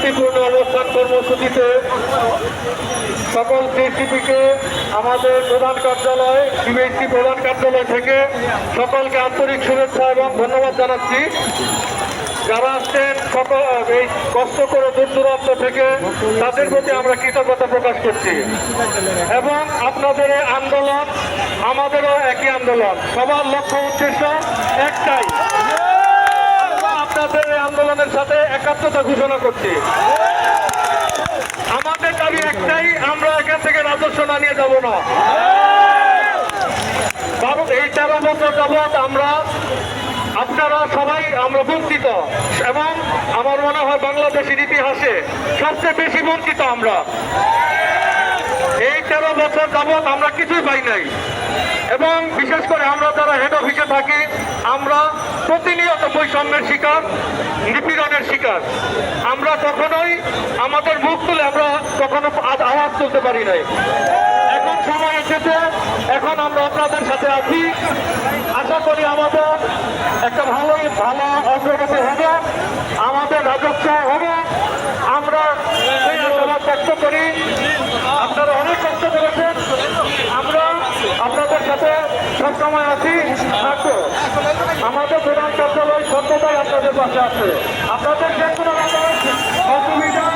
শান্তিপূর্ণ অবস্থান কর্মসূচিতে সকল সিএসটিপিকে আমাদের প্রধান কার্যালয় সিবিএসটি প্রধান কার্যালয় থেকে সকলকে আন্তরিক শুভেচ্ছা এবং ধন্যবাদ জানাচ্ছি। যারা আসছেন সকল এই কষ্ট করে দূর দূরান্ত থেকে তাদের প্রতি আমরা কৃতজ্ঞতা প্রকাশ করছি এবং আপনাদের এই আন্দোলন আমাদেরও একই আন্দোলন, সবার লক্ষ্য উদ্দেশ্য একটাই। আপনাদের এই আন্দোলনের সাথে একাত্মতা ঘোষণা করছি। আমাদের দাবি একটাই, আমরা এখান থেকে রাজস্ব না নিয়ে যাব না। কারণ এই 13 বছর যাবৎ আপনারা সবাই আমরা বঞ্চিত এবং আমার মনে হয় বাংলাদেশের ইতিহাসে সবচেয়ে বেশি বঞ্চিত আমরা। এই 13 বছর যাবৎ আমরা কিছুই পাই নাই এবং বিশেষ করে আমরা যারা হেড অফিসে থাকি আমরা প্রতিনিয়ত বৈষম্যের শিকার, নিপীড়নের শিকার। আমরা কখনোই আমাদের মুখ তুলে আমরা কখনো আওয়াজ তুলতে পারি নাই। এখন সময় এসেছে, এখন আমরা আপনাদের সাথে আছি। আশা করি আমাদের একটা ভালো অগ্রগতি হবে, আমাদের রাজস্ব হবে। আমরা সেই আশাবাদ ব্যক্ত করি। আপনারা অনেক কষ্ট করেছেন, আমরা আপনাদের সাথে সবসময় আছি, থাকবো। আমাদের প্রধান কার্যালয় সর্বদাই আপনাদের পাশে আছে। আপনাদের যে কোনো অসুবিধা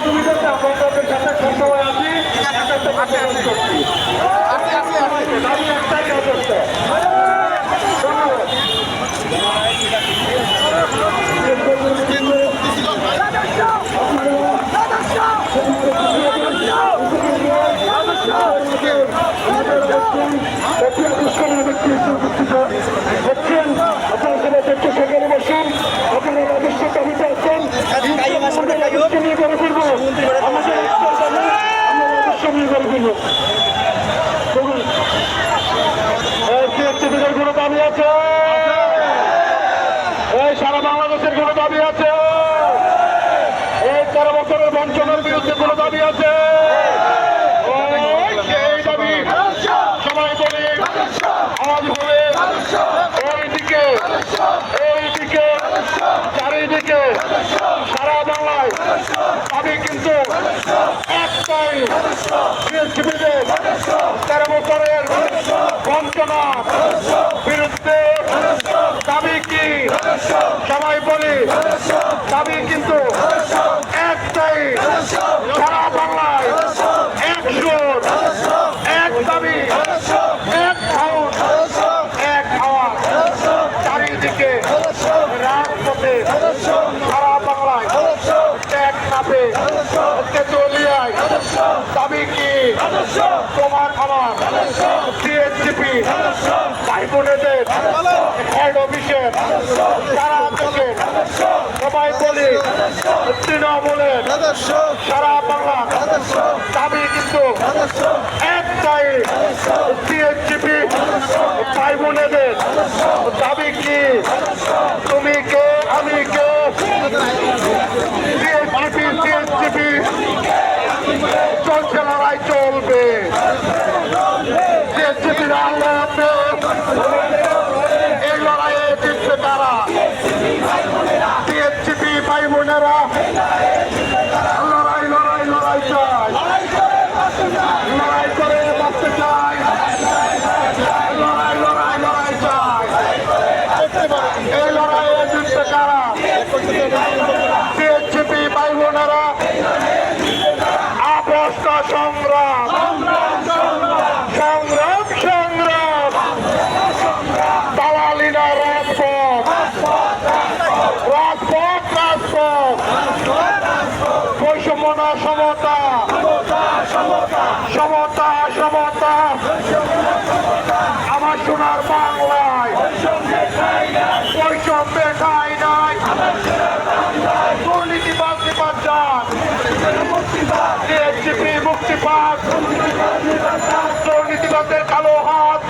সুবিধাতে আপনাদের সাথে সবসময় আছি, দাবি একটাই যথেষ্ট। কোনো দাবি আছে? এই সারা বাংলাদেশের কোনো দাবি আছে? এই 13 বছরের বঞ্চনার বিরুদ্ধে কোনো দাবি আছে? সেই দাবি সবাই বলে আওয়াজ হবে। এইদিকে চারিদিকে সারা বাংলায় দাবি কিন্তু একটাই, 13 বছরের বঞ্চনা বিরুদ্ধে দাবি কি সবাই বলি, দাবি কিন্তু একটাই, সারা বাংলায় এক সুর, এক দাবি, এক ভাউট, এক আওয়াজ। চারিদিকে রাজপথে সারা বাংলায় এক নামে তেতুলিয়ায় দাবি কি তোমার আমার সিএসটিপি ভাই বোনেদের হেড অফিসের সারা দেশের সবাই বলি তৃণমূলের সারা বাংলা দাবি কিন্তু একটাই, সিএসটিপি ভাই বোনেদের দাবি কি তুমি কে আমি কে, সিএসটিপি চলছে, লড়াই চলবে। সিএসটিপির আন্দোলনে এই লড়াইয়ে জিতবে তারা। সিএসটিপি ভাই বোনেরা লড়াই লড়াই লড়াই চাই, লড়াই করে বাঁচতে চাই, লড়াই লড়াই লড়াই চাই। এই লড়াইয়ে জিতবে তারা। সিএসটিপি ভাই বোনেরা আপস্তা সংগ্রাম, সংগ্রাম সংগ্রাম, দালালিনা রাজপথ, রাজপথ রাজপথ, বৈষম্য না সমতা, সমতা সমতা, আমার সোনার বাংলায় বৈষম্যে ঠাঁই নাই।